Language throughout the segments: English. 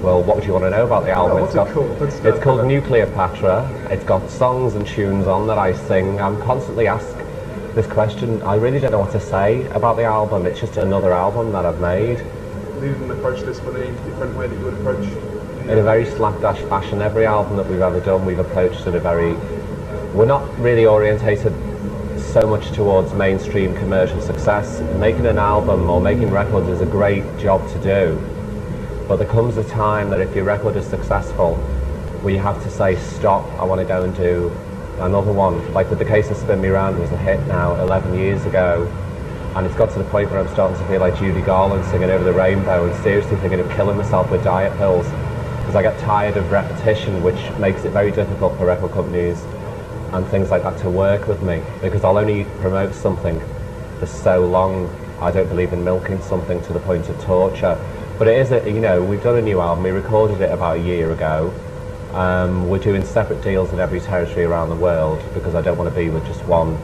Well, what would you want to know about the album? Oh, what's it called? It's called Nucleopatra. It's got songs and tunes on that I sing. I'm constantly asked this question. I really don't know what to say about the album. It's just another album that I've made. You didn't approach this with any different way that you would approach? In a very slapdash fashion. Every album that we've ever done, we've approached in a very... We're not really orientated so much towards mainstream commercial success. Making an album or making records is a great job to do, but there comes a time that if your record is successful, where you have to say, stop, I want to go and do another one. Like with the case of Spin Me Round was a hit now 11 years ago, and it's got to the point where I'm starting to feel like Judy Garland singing Over the Rainbow and seriously thinking of killing myself with diet pills, because I get tired of repetition, which makes it very difficult for record companies and things like that to work with me, because I'll only promote something for so long. I don't believe in milking something to the point of torture. But it is, we've done a new album. We recorded it about a year ago. We're doing separate deals in every territory around the world, because I don't want to be with just one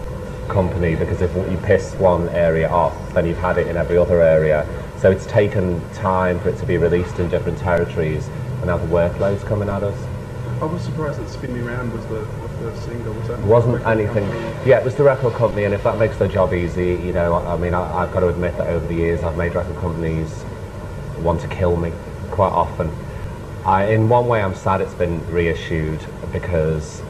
company, because if you piss one area off, then you've had it in every other area. So it's taken time for it to be released in different territories, and now the workload's coming at us. I was surprised that Spin Me Round was the first single. Was that wasn't anything. Yeah, it was the record company, and if that makes their job easy, I've got to admit that over the years I've made record companies want to kill me quite often. In one way I'm sad it's been reissued, because,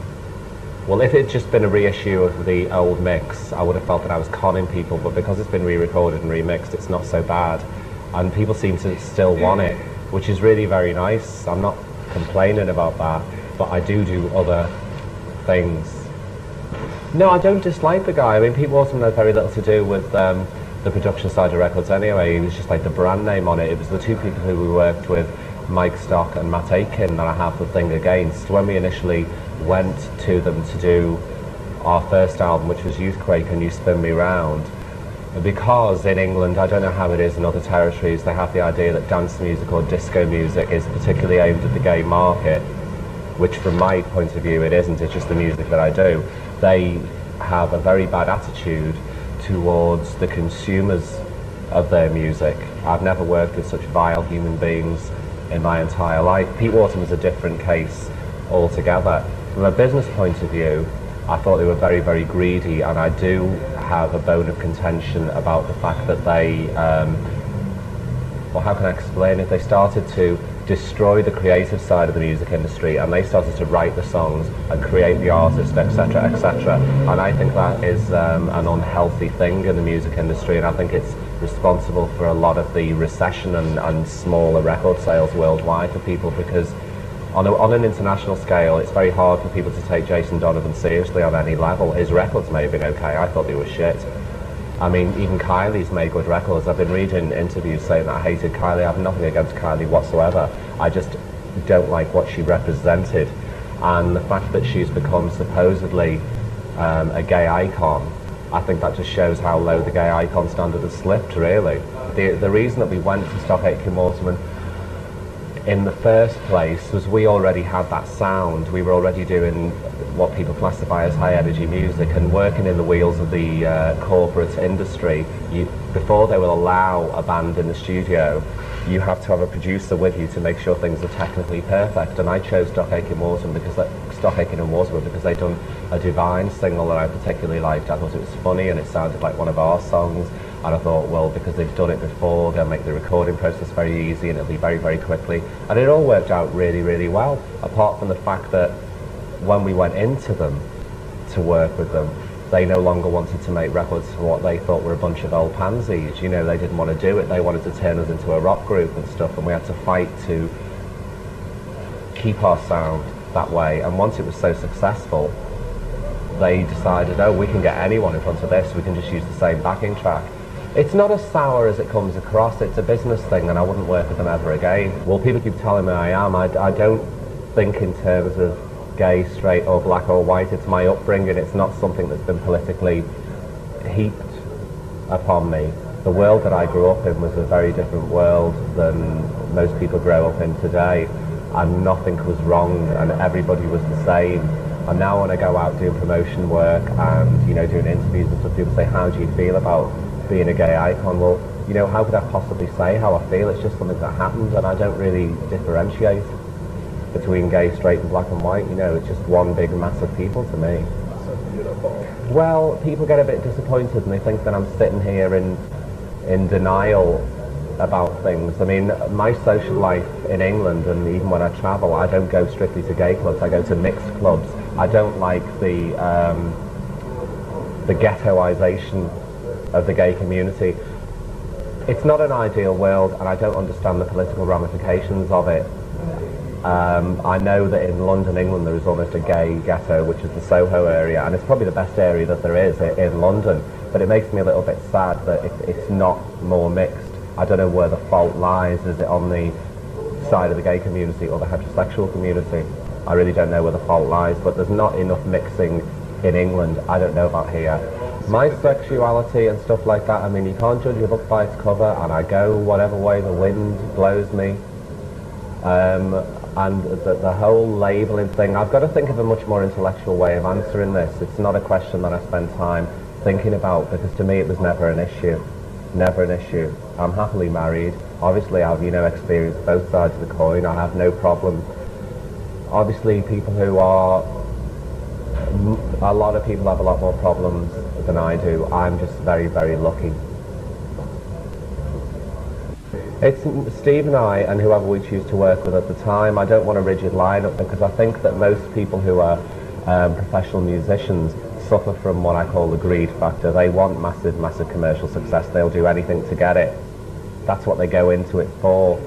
well, if it had just been a reissue of the old mix, I would have felt that I was conning people, but because it's been re-recorded and remixed, it's not so bad, and people seem to still want it, which is really very nice. I'm not complaining about that, but I do other things. No, I don't dislike the guy. I mean, Pete Waterman had very little to do with the production side of records anyway. He was just like the brand name on it. It was the two people who we worked with, Mike Stock and Matt Aiken, that I have the thing against. When we initially went to them to do our first album, which was Youthquake and You Spin Me Round, because in England, I don't know how it is in other territories, they have the idea that dance music or disco music is particularly aimed at the gay market, which from my point of view it isn't, it's just the music that I do. They have a very bad attitude towards the consumers of their music. I've never worked with such vile human beings in my entire life. Pete Waterman was a different case altogether. From a business point of view, I thought they were very, very greedy, and I do have a bone of contention about the fact that they, well, how can I explain it? They started to destroy the creative side of the music industry, and they started to write the songs and create the artists, etc., etc. And I think that is an unhealthy thing in the music industry, and I think it's responsible for a lot of the recession and smaller record sales worldwide for people, because on an international scale, it's very hard for people to take Jason Donovan seriously on any level. His records may have been okay, I thought they were shit. I mean, even Kylie's made good records. I've been reading interviews saying that I hated Kylie. I have nothing against Kylie whatsoever. I just don't like what she represented. And the fact that she's become supposedly a gay icon, I think that just shows how low the gay icon standard has slipped, really. The reason that we went to Stock Aitken Waterman in the first place was we already had that sound. We were already doing what people classify as high energy music and working in the wheels of the corporate industry. Before they will allow a band in the studio, you have to have a producer with you to make sure things are technically perfect. And I chose Stock Aitken Waterman because they'd done a Divine single that I particularly liked. I thought it was funny and it sounded like one of our songs. And I thought, well, because they've done it before, they'll make the recording process very easy and it'll be very, very quickly. And it all worked out really, really well, apart from the fact that when we went into them to work with them, they no longer wanted to make records for what they thought were a bunch of old pansies. You know, they didn't want to do it. They wanted to turn us into a rock group and stuff, and we had to fight to keep our sound that way. And once it was so successful, they decided, oh, we can get anyone in front of this, we can just use the same backing track. It's not as sour as it comes across. It's a business thing, and I wouldn't work with them ever again. Well, people keep telling me I am. I don't think in terms of gay, straight, or black or white. It's my upbringing. It's not something that's been politically heaped upon me. The world that I grew up in was a very different world than most people grow up in today, and nothing was wrong, and everybody was the same. And now when I go out doing promotion work and, you know, doing interviews and stuff, people say, how do you feel about being a gay icon? Well, you know, how could I possibly say how I feel? It's just something that happens, and I don't really differentiate between gay, straight and black and white. You know, it's just one big mass of people to me. So beautiful. Well, people get a bit disappointed and they think that I'm sitting here in denial about things. I mean, my social life in England, and even when I travel, I don't go strictly to gay clubs, I go to mixed clubs. I don't like the ghettoization of the gay community. It's not an ideal world, and I don't understand the political ramifications of it. I know that in London, England, there is almost a gay ghetto, which is the Soho area, and it's probably the best area that there is in London, but it makes me a little bit sad that it's not more mixed. I don't know where the fault lies. Is it on the side of the gay community or the heterosexual community? I really don't know where the fault lies, but there's not enough mixing in England. I don't know about here. My sexuality and stuff like that, I mean, you can't judge a book by its cover, and I go whatever way the wind blows me. And the whole labelling thing, I've got to think of a much more intellectual way of answering this. It's not a question that I spend time thinking about, because to me it was never an issue. Never an issue. I'm happily married. Obviously I've, you know, experienced both sides of the coin. I have no problem. Obviously people who are, a lot of people have a lot more problems than I do. I'm just very, very lucky. It's Steve and I, and whoever we choose to work with at the time. I don't want a rigid lineup, because I think that most people who are professional musicians suffer from what I call the greed factor. They want massive, massive commercial success. They'll do anything to get it. That's what they go into it for.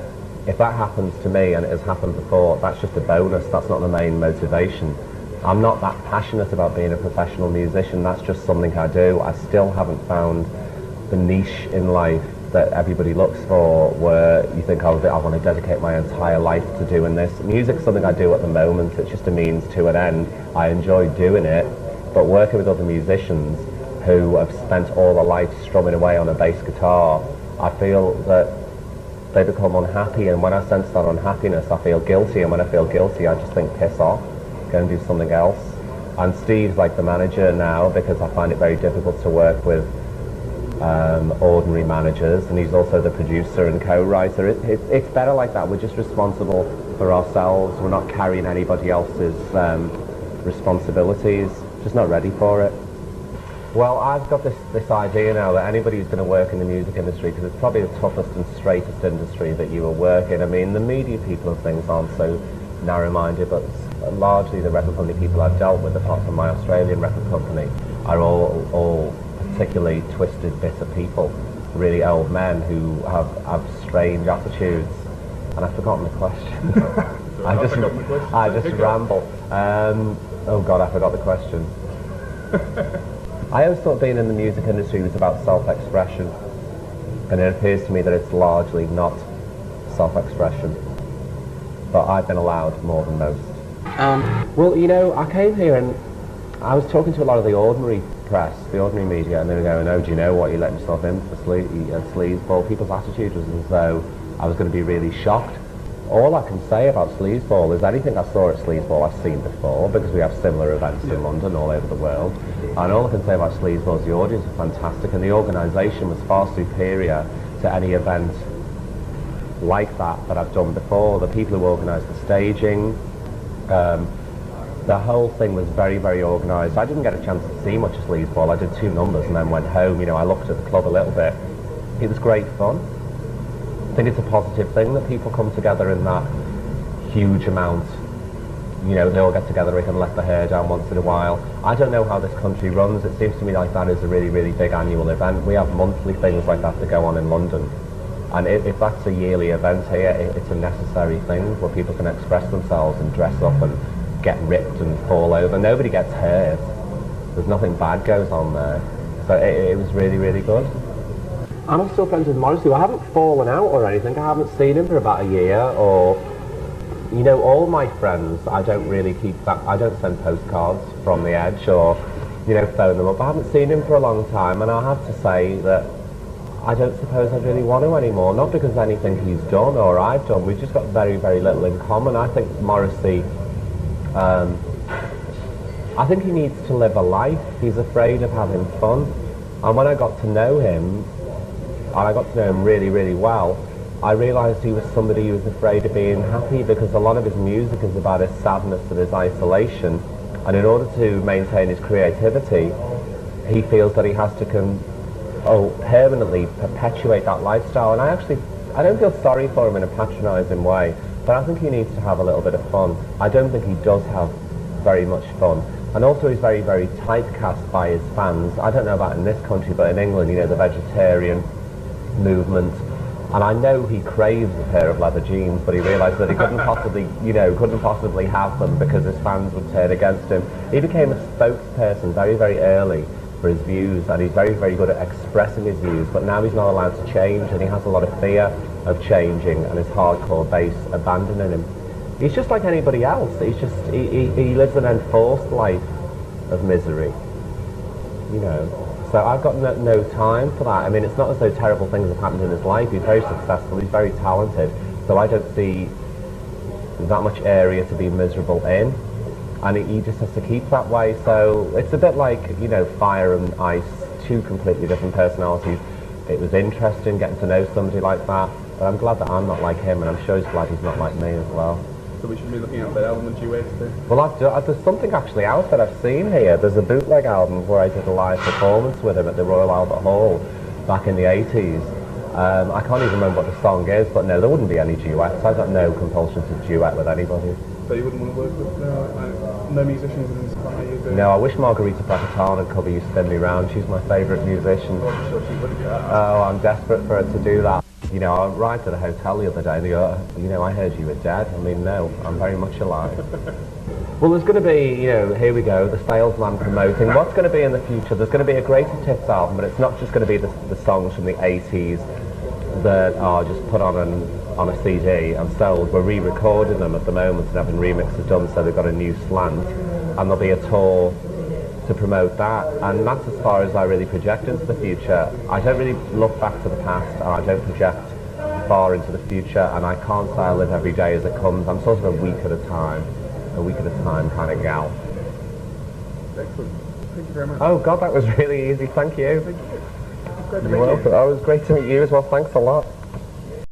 If that happens to me, and it has happened before, that's just a bonus. That's not the main motivation. I'm not that passionate about being a professional musician. That's just something I do. I still haven't found the niche in life that everybody looks for, where you think, oh, I want to dedicate my entire life to doing this. Music's something I do at the moment. It's just a means to an end. I enjoy doing it, but working with other musicians who have spent all their life strumming away on a bass guitar, I feel that they become unhappy, and when I sense that unhappiness, I feel guilty, and when I feel guilty, I just think, piss off, go and do something else. And Steve's like the manager now, because I find it very difficult to work with ordinary managers, and he's also the producer and co-writer. It's better like that. We're just responsible for ourselves. We're not carrying anybody else's responsibilities. Just not ready for it. Well, I've got this idea now that anybody who's going to work in the music industry, because it's probably the toughest and straightest industry that you will work in. I mean, the media people and things aren't so narrow-minded, but largely the record company people I've dealt with, apart from my Australian record company, are all particularly twisted, bitter people, really old men who have strange attitudes. And I've forgotten the question. I just ramble. Oh God, I forgot the question. I always thought being in the music industry was about self-expression, and it appears to me that it's largely not self-expression. But I've been allowed more than most. Well, you know, I came here and I was talking to a lot of the ordinary press, the ordinary media, and they were going, oh, do you know what, you let yourself in for sleazeball. People's attitude was as though I was going to be really shocked. All I can say about sleazeball is anything I saw at sleazeball I've seen before, because we have similar events in London all over the world. And all I can say about sleazeball is the audience are fantastic, and the organisation was far superior to any event like that I've done before. The people who organised the staging, the whole thing was very, very organised. I didn't get a chance to see much of sleazeball. I did 2 numbers and then went home. You know, I looked at the club a little bit. It was great fun. I think it's a positive thing that people come together in that huge amount. You know, they all get together, they can let the hair down once in a while. I don't know how this country runs. It seems to me like that is a really, really big annual event. We have monthly things like that that go on in London. And if that's a yearly event here, it's a necessary thing where people can express themselves and dress up and get ripped and fall over. Nobody gets hurt. There's nothing bad goes on there. So it was really, really good. And I'm still friends with Morrissey. I haven't fallen out or anything. I haven't seen him for about a year, or, you know, all my friends, I don't really keep that. I don't send postcards from the Edge or, you know, phone them up. I haven't seen him for a long time, and I have to say that I don't suppose I really want to anymore. Not because of anything he's done or I've done. We've just got very, very little in common. I think Morrissey, I think he needs to live a life. He's afraid of having fun. And when I got to know him, and I got to know him really, really well, I realised he was somebody who was afraid of being happy, because a lot of his music is about his sadness and his isolation, and in order to maintain his creativity, he feels that he has to permanently perpetuate that lifestyle. And I don't feel sorry for him in a patronising way, but I think he needs to have a little bit of fun. I don't think he does have very much fun. And also he's very, very typecast by his fans. I don't know about in this country, but in England, you know, the vegetarian movement. And I know he craves a pair of leather jeans, but he realised that he couldn't possibly have them because his fans would turn against him. He became a spokesperson very, very early for his views, and he's very, very good at expressing his views, but now he's not allowed to change, and he has a lot of fear of changing, and his hardcore base abandoning him. He's just like anybody else. He lives an enforced life of misery, you know. So I've got no time for that. I mean, it's not as though terrible things have happened in his life. He's very successful, he's very talented, so I don't see that much area to be miserable in. And he just has to keep that way. So it's a bit like, you know, fire and ice, two completely different personalities. It was interesting getting to know somebody like that, but I'm glad that I'm not like him, and I'm sure he's glad he's not like me as well. So we should be looking at that album and duets then? Well, there's something actually out that I've seen here. There's a bootleg album where I did a live performance with him at the Royal Albert Hall back in the 80s. I can't even remember what the song is, but no, there wouldn't be any duets. I've got no compulsion to duet with anybody. So you wouldn't want to work with no musicians would inspire you? No, I wish Margarita Pracitano would cover You Spin Me Round. She's my favourite musician. I'm sure she would. Oh, I'm desperate for her to do that. You know, I arrived at a hotel the other day and they go, you know, I heard you were dead. I mean, no, I'm very much alive. Well, there's going to be, you know, here we go, the salesman promoting. What's going to be in the future? There's going to be a Greatest Hits album, but it's not just going to be the songs from the 80s that are just put on a CD and sold. We're re-recording them at the moment and having remixes done, so they've got a new slant. And there'll be a tour to promote that, and that's as far as I really project into the future. I don't really look back to the past, and I don't project far into the future, and I can't say I live every day as it comes. I'm sort of a week at a time kind of gal. Excellent. Thank you very much. Oh God, that was really easy. Thank you. Thank you. It's great to You're welcome. Oh, it was great to meet you as well. Thanks a lot.